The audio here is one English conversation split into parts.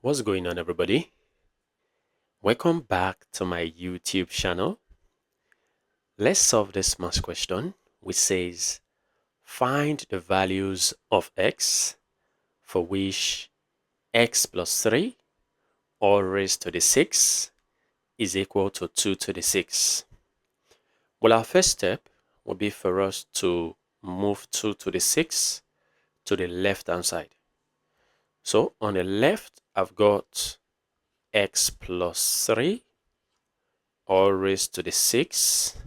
What's going on, everybody? Welcome back to my YouTube channel. Let's solve this math question, which says find the values of x for which x plus 3 all raised to the 6 is equal to 2 to the 6. Well, our first step will be for us to move 2 to the 6 to the left-hand side. So on the left, I've got x plus 3 all raised to the 6.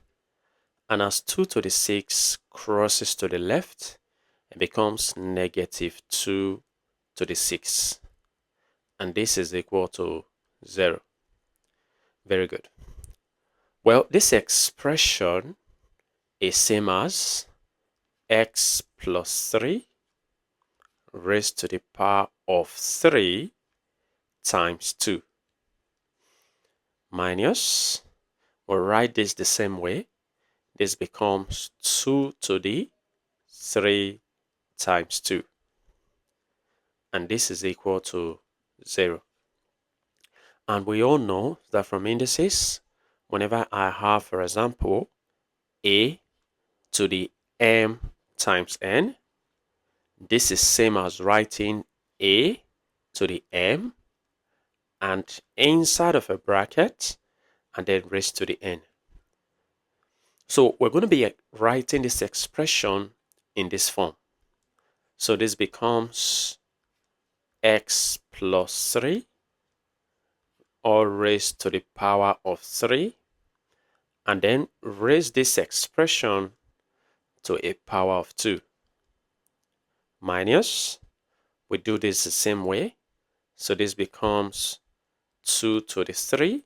And as 2 to the 6 crosses to the left, it becomes negative 2 to the 6. And this is equal to 0. Very good. Well, this expression is same as x plus 3 raised to the power of 3 times 2 minus, we'll write this the same way. This becomes 2 to the 3 times 2. And this is equal to 0. And we all know that from indices, whenever I have, for example, a to the m times n, this is same as writing a to the m and inside of a bracket and then raised to the n. So we're going to be writing this expression in this form. So this becomes x plus 3 all raised to the power of 3, and then raise this expression to a power of 2. Minus, we do this the same way. So this becomes 2 to the 3,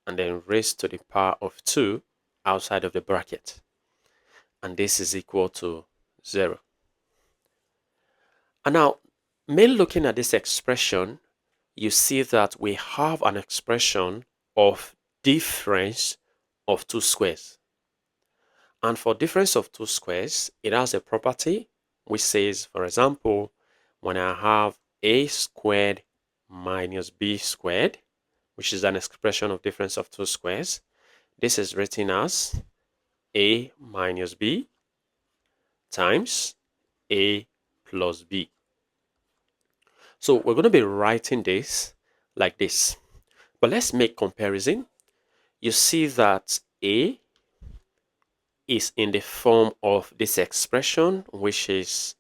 and then raised to the power of 2 outside of the bracket. And this is equal to 0. And now, mainly looking at this expression, you see that we have an expression of difference of two squares. And for difference of two squares, it has a property which says, for example, when I have a squared minus b squared, which is an expression of difference of two squares, this is written as a minus b times a plus b. So we're going to be writing this like this. But let's make comparison. You see that a is in the form of this expression, which is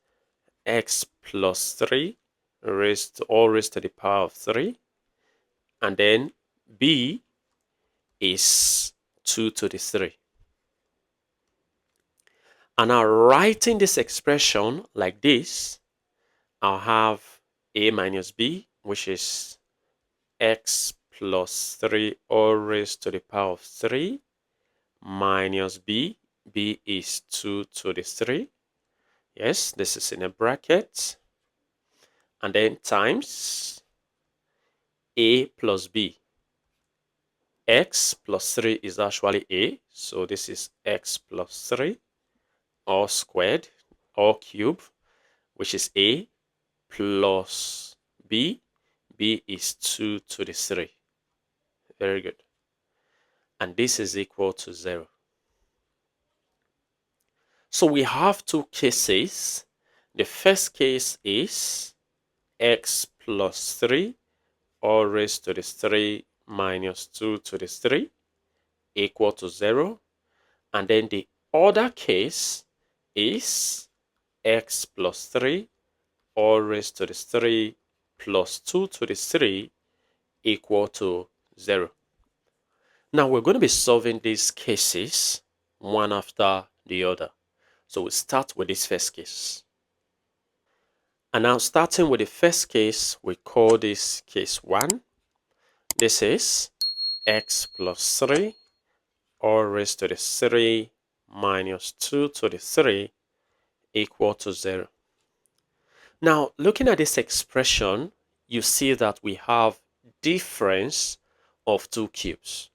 x plus 3 raised to the power of 3. And then b is 2 to the 3. And now writing this expression like this, I'll have a minus b, which is x plus 3 all raised to the power of 3 minus b. B is 2 to the 3. Yes, this is in a bracket. And then times a plus b. X plus 3 is actually a. So this is x plus 3 all squared, all cubed, which is a plus b. B is 2 to the 3. Very good. And this is equal to 0. So we have two cases. The first case is x plus 3 all raised to the 3 minus 2 to the 3 equal to 0. And then the other case is x plus 3 all raised to the 3 plus 2 to the 3 equal to 0. Now we're going to be solving these cases one after the other. So we'll start with this first case. And now starting with the first case, we call this case 1. This is x plus 3 all raised to the 3 minus 2 to the 3 equal to 0. Now, looking at this expression, you see that we have difference of two cubes.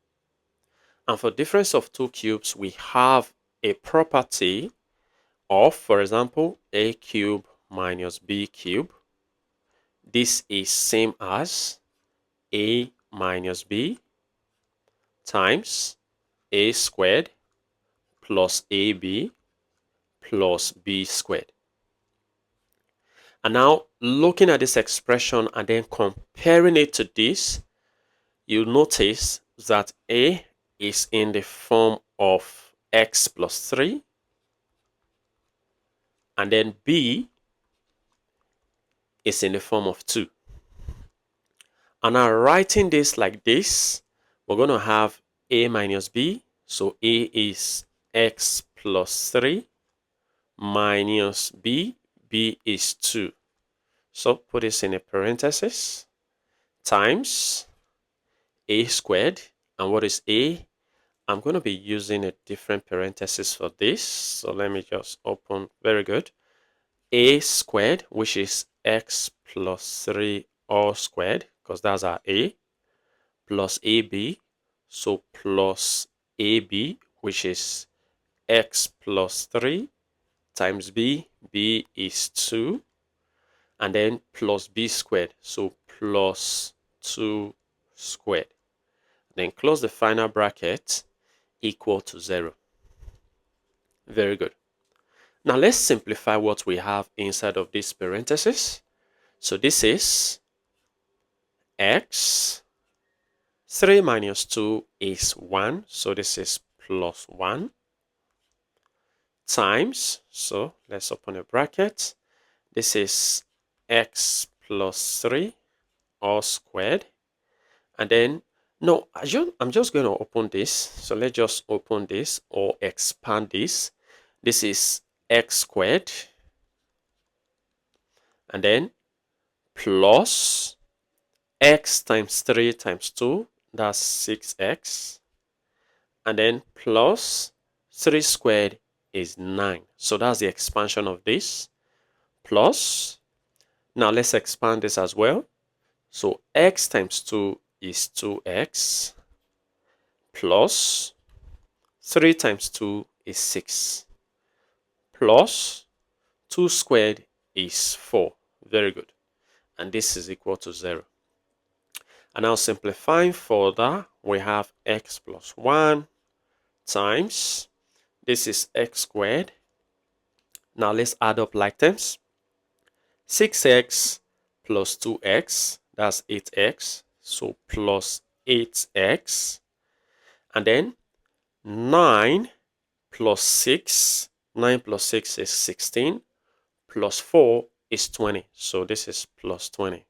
And for difference of two cubes, we have a property of, for example, a cube minus b cube. this is same as a minus b times a squared plus ab plus b squared. And now looking at this expression and then comparing it to this, you'll notice that a is in the form of x plus 3, and then b is in the form of 2. And now writing this like this, we're going to have a minus b. So a is x plus 3 minus b. B is 2. So put this in a parenthesis times a squared. And what is a? I'm going to be using a different parenthesis for this. So let me just open. Very good. A squared, which is x plus 3 all squared, because that's our a, plus ab, so plus ab, which is x plus 3 times b, b is 2, and then plus b squared, so plus 2 squared. Then close the final bracket, equal to 0. Very good. Now let's simplify what we have inside of this parenthesis. So this is x, 3 minus 2 is 1, so this is plus 1, times, so let's open a bracket, this is x plus 3 all squared, and then, no, I'm just going to open this, so let's just open this or expand this. This is x squared, and then plus x times 3 times 2, that's 6x, and then plus 3 squared is 9. So that's the expansion of this, plus, now let's expand this as well. So x times 2 is 2x, plus 3 times 2 is 6, plus 2 squared is 4. Very good. And this is equal to 0. And now simplifying further, we have x plus 1 times, this is x squared. Now let's add up like terms. 6x plus 2x, that's 8x, so plus 8x. And then 9 plus 6, 9 plus 6 is 16, plus 4 is 20, so this is plus 20.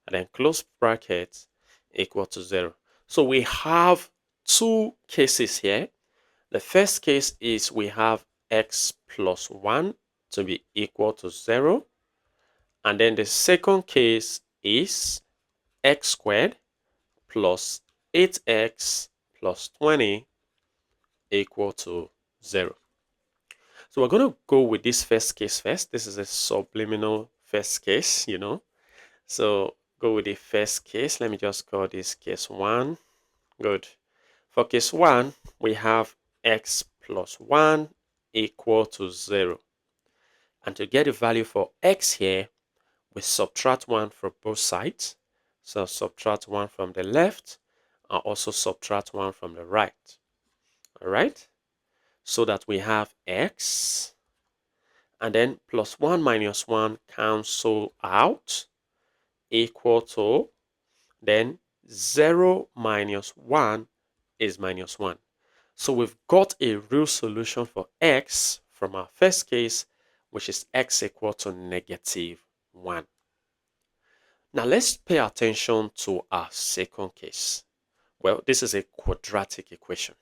And then close bracket equal to 0. So we have two cases here. The first case is we have x plus 1 to be equal to 0. And then the second case is x squared plus 8x plus 20 equal to 0. So we're going to go with this first case first. This is a subliminal first case, you know. So go with the first case. Let me just call this case 1. Good. For case 1, we have x plus 1 equal to 0. And to get the value for x here, we subtract 1 from both sides. So subtract 1 from the left and also subtract 1 from the right. All right? So that we have x, and then plus 1 minus 1 cancel out, equal to, then 0 minus 1 is minus 1. So we've got a real solution for x from our first case, which is x equal to negative 1. Now let's pay attention to our second case. Well, this is a quadratic equation.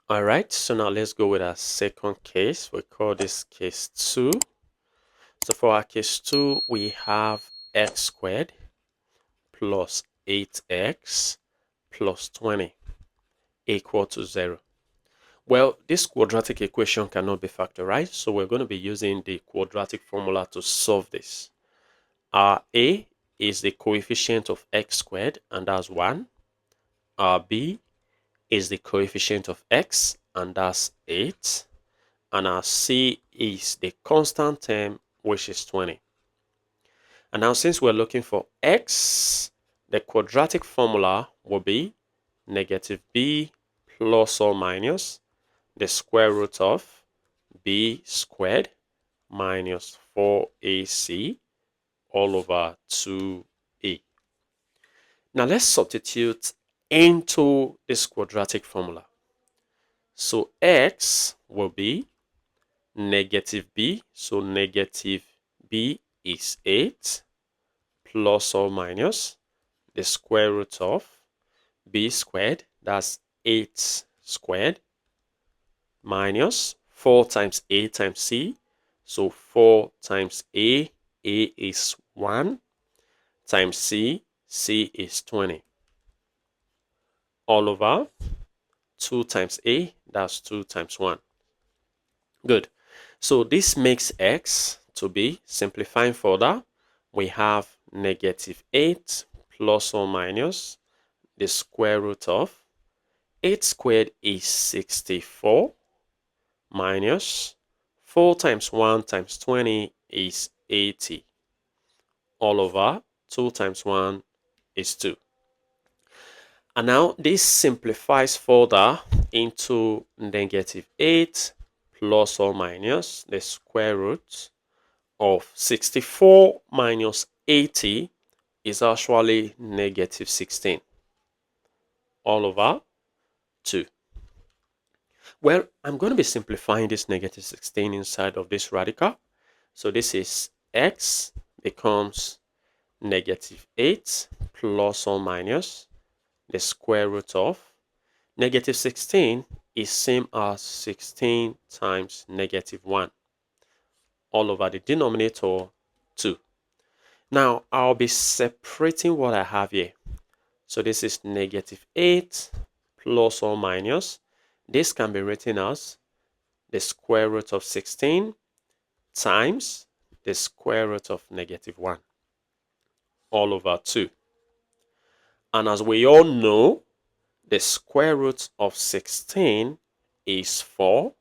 All right, so now let's go with our second case. We call this case 2. So for our case 2, we have x squared plus 8x plus 20 equal to 0. Well, this quadratic equation cannot be factorized, so we're going to be using the quadratic formula to solve this. Our a is the coefficient of x squared, and that's 1. Our b is the coefficient of x, and that's 8. And our c is the constant term, which is 20. And now since we're looking for x, the quadratic formula will be negative b plus or minus the square root of b squared minus 4ac all over 2a. Now let's substitute into this quadratic formula. So x will be negative b, so negative b is 8 plus or minus the square root of b squared, that's 8 squared, minus 4 times a times c, so 4 times a is 1, times c is 20, all over 2 times a, that's 2 times 1. Good. So this makes x to be, simplifying further, we have negative 8 plus or minus the square root of 8 squared is 64 minus 4 times 1 times 20 is 80 all over 2 times 1 is 2. And now this simplifies further into negative 8 plus or minus the square root of 64 minus 80 is actually negative 16 all over 2. Well, I'm going to be simplifying this negative 16 inside of this radical. So this is x becomes negative 8 plus or minus the square root of negative 16 is same as 16 times negative 1 all over the denominator 2. Now I'll be separating what I have here. So this is negative 8 plus or minus. This can be written as the square root of 16 times the square root of negative 1 all over 2. And as we all know, the square root of 16 is 4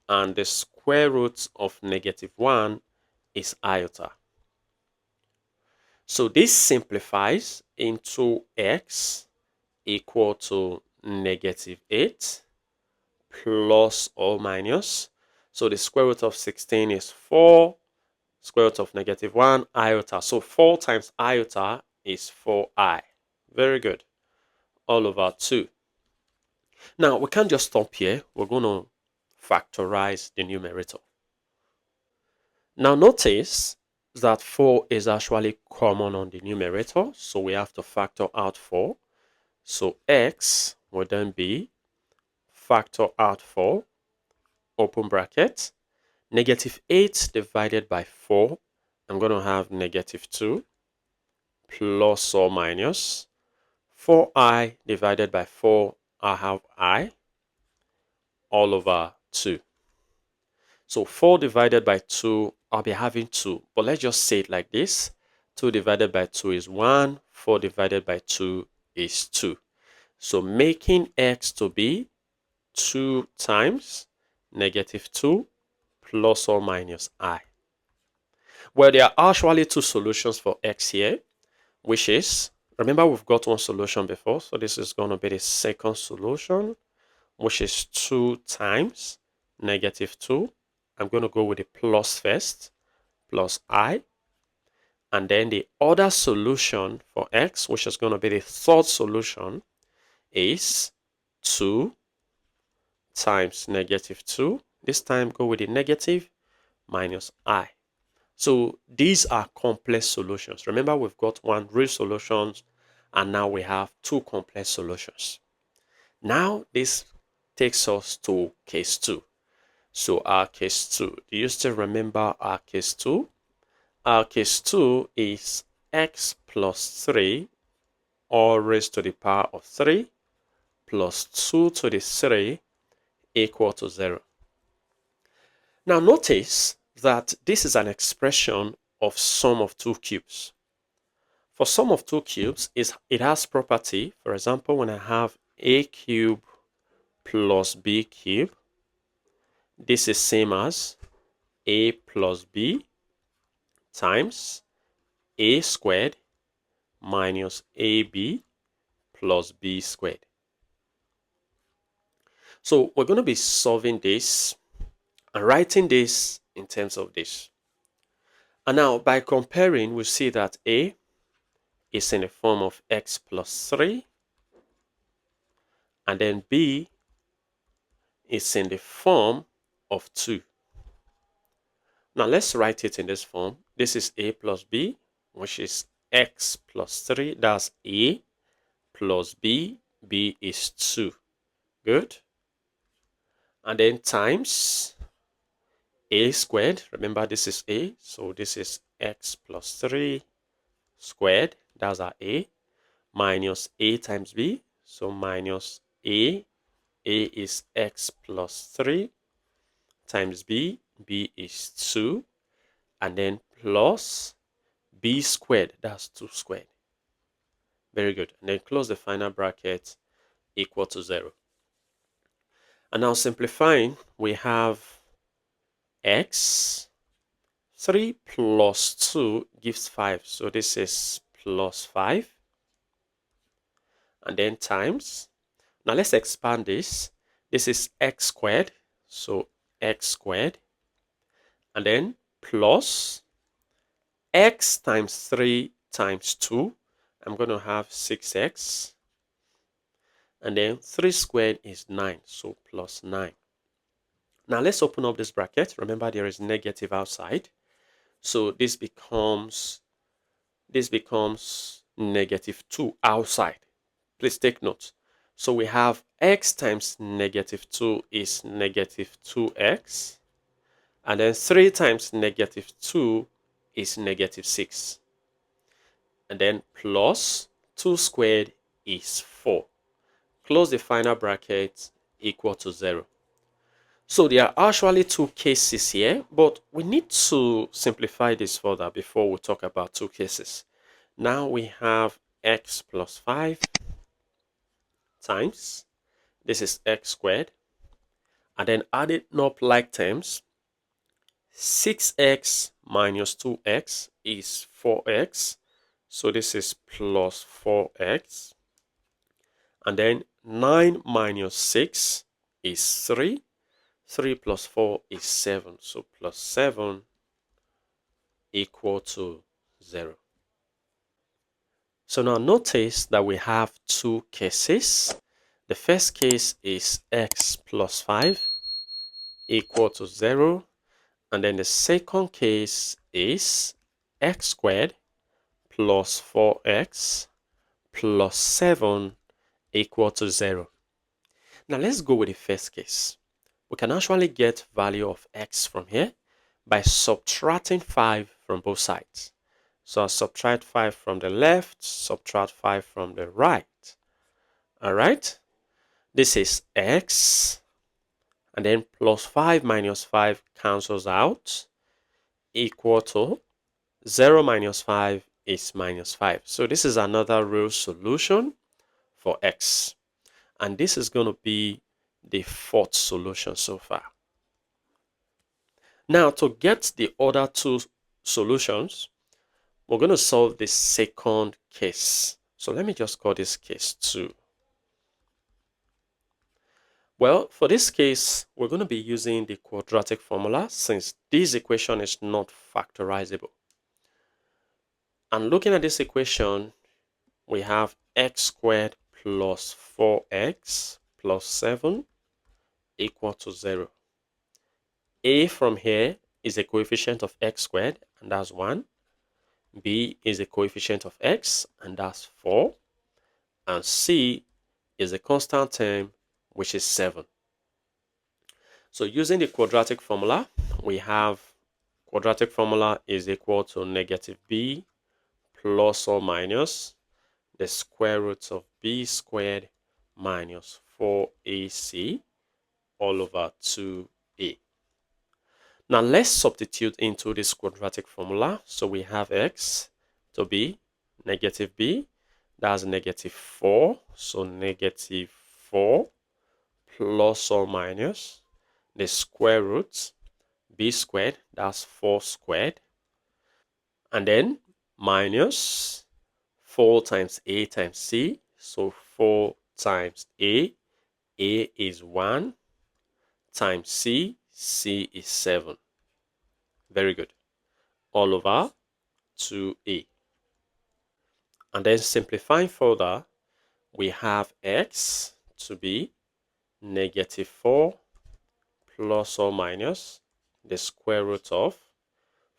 and the square root of negative 1 is iota. So this simplifies into x equal to negative 8 plus or minus. So the square root of 16 is 4, square root of negative 1, iota. So 4 times iota is 4i. Very good. All over 2. Now, we can't just stop here. We're going to factorize the numerator. Now, notice that 4 is actually common on the numerator. So we have to factor out 4. So x will then be factor out 4, open bracket, negative 8 divided by 4. I'm going to have negative 2 plus or minus 4i divided by 4, I have I all over 2. So 4 divided by 2, I'll be having 2. But let's just say it like this. 2 divided by 2 is 1. 4 divided by 2 is 2. So making x to be 2 times negative 2 plus or minus I. Well, there are actually two solutions for x here, which is, remember we've got one solution before. So this is going to be the second solution, which is 2 times negative 2. I'm going to go with the plus first, plus I. And then the other solution for x, which is going to be the third solution, is 2 times negative 2. This time go with the negative minus I. So these are complex solutions. Remember, we've got one real solution, and now we have two complex solutions. Now this takes us to case 2. So our case 2, do you still remember our case 2? Our case 2 is x plus 3 all raised to the power of 3 plus 2 to the 3 equal to 0. Now notice that this is an expression of sum of two cubes. For sum of two cubes, it has property. For example, when I have a cube plus b cube, this is same as a plus b times a squared minus ab plus b squared. So we're going to be solving this and writing this in terms of this. And now by comparing, we see that a is in the form of x plus 3, and then b is in the form of 2. Now let's write it in this form. This is a plus b, which is x plus 3. That's a plus b. B is 2. Good. And then times a squared. Remember, this is a. So this is x plus 3 squared. That's our a. Minus a times b. So minus a. A is x plus 3 times b. B is 2. And then plus b squared. That's 2 squared. Very good. And then close the final bracket, equal to 0. And now simplifying, we have x. 3 plus 2 gives 5. So this is plus 5. And then times. Now let's expand this. This is x squared. So x squared. And then plus x times 3 times 2. I'm going to have 6x. And then 3 squared is 9. So plus 9. Now let's open up this bracket. Remember, there is negative outside. So this becomes negative 2 outside. Please take note. So we have x times negative 2 is negative 2x. And then 3 times negative 2 is negative 6. And then plus 2 squared is 4. Close the final bracket, equal to 0. So there are actually two cases here, but we need to simplify this further before we talk about two cases. Now we have x plus 5 times, this is x squared, and then adding up like terms, 6x minus 2x is 4x, so this is plus 4x, and then 9 minus 6 is 3, 3 plus 4 is 7, so plus 7 equal to 0. So now notice that we have two cases. The first case is x plus 5 equal to 0. And then the second case is x squared plus 4x plus 7 equal to 0. Now let's go with the first case. We can actually get value of x from here by subtracting 5 from both sides. So I'll subtract 5 from the left, subtract 5 from the right. All right, this is x, and then plus 5 minus 5 cancels out, equal to 0 minus 5 is minus 5. So this is another real solution for x. And this is going to be the fourth solution so far. Now, to get the other two solutions, we're going to solve the second case. So let me just call this case 2. Well, for this case, we're going to be using the quadratic formula since this equation is not factorizable. And looking at this equation, we have x squared plus 4x plus 7 equal to 0. A from here is a coefficient of x squared, and that's 1. B is a coefficient of x, and that's 4. And C is a constant term, which is 7. So using the quadratic formula, we have quadratic formula is equal to negative b plus or minus the square root of b squared minus 4ac all over 2a. Now let's substitute into this quadratic formula. So we have x to be negative b, that's negative 4. So negative 4 plus or minus the square root b squared, that's 4 squared, and then minus 4 times A times C. So 4 times A is 1, times C is 7. Very good. All over 2A. And then simplifying further, we have x to be negative 4 plus or minus the square root of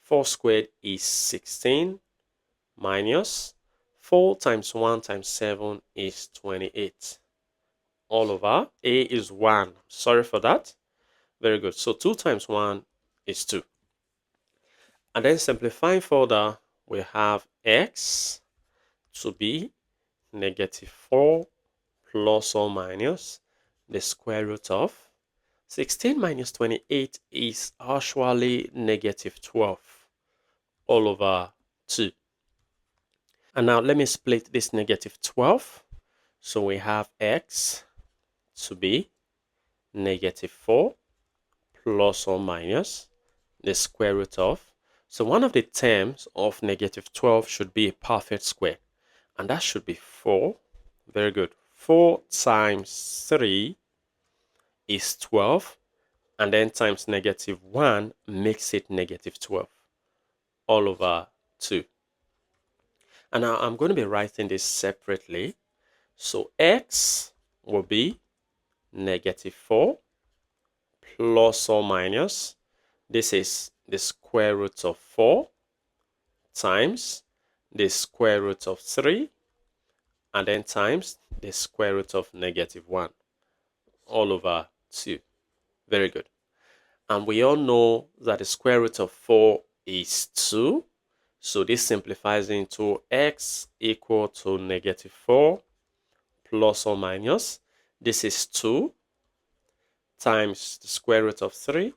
4 squared is 16 minus 4 times 1 times 7 is 28. All over A is 1. Sorry for that. Very good. So 2 times 1 is 2. And then simplifying further, we have x to be negative 4 plus or minus the square root of 16 minus 28 is actually negative 12 all over 2. And now let me split this negative 12. So we have x to be negative 4 plus or minus the square root of. So one of the terms of negative 12 should be a perfect square. And that should be 4. Very good. 4 times 3 is 12. And then times negative 1 makes it negative 12 all over 2. And now I'm going to be writing this separately. So x will be negative 4 plus or minus. This is the square root of 4 times the square root of 3 and then times the square root of negative 1 all over 2. Very good. And we all know that the square root of 4 is 2. So this simplifies into x equal to negative 4 plus or minus. This is 2 times the square root of 3.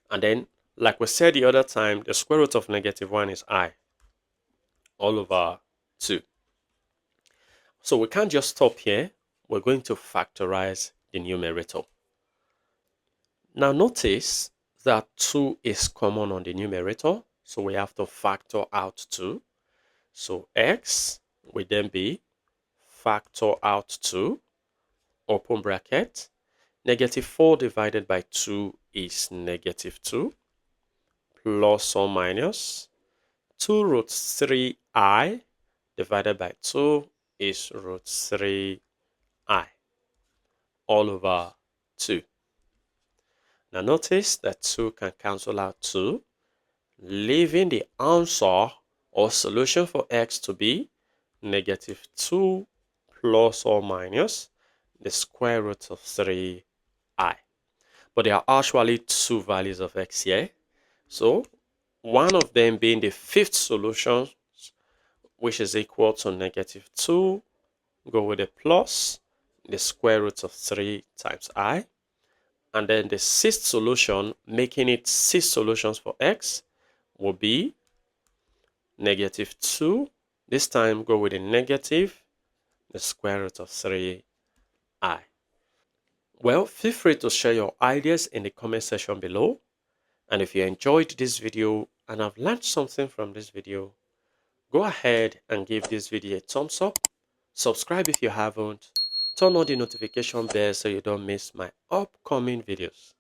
And then, like we said the other time, the square root of negative 1 is I all over 2. So we can't just stop here. We're going to factorize the numerator. Now notice that 2 is common on the numerator. So we have to factor out 2. So x will then be factor out 2, open bracket. Negative 4 divided by 2 is negative 2, plus or minus 2 root 3i divided by 2 is root 3i all over 2. Now notice that 2 can cancel out 2, leaving the answer or solution for x to be negative 2 plus or minus the square root of 3i. But there are actually two values of x here. So one of them being the fifth solution, which is equal to negative 2, go with the plus the square root of 3 times I. And then the sixth solution, making it 6 solutions for x, will be negative 2. This time go with the negative the square root of 3i. Well, feel free to share your ideas in the comment section below. And if you enjoyed this video and have learned something from this video, go ahead and give this video a thumbs up. Subscribe if you haven't. Turn on the notification bell so you don't miss my upcoming videos.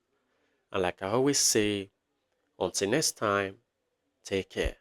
And like I always say, until next time, take care.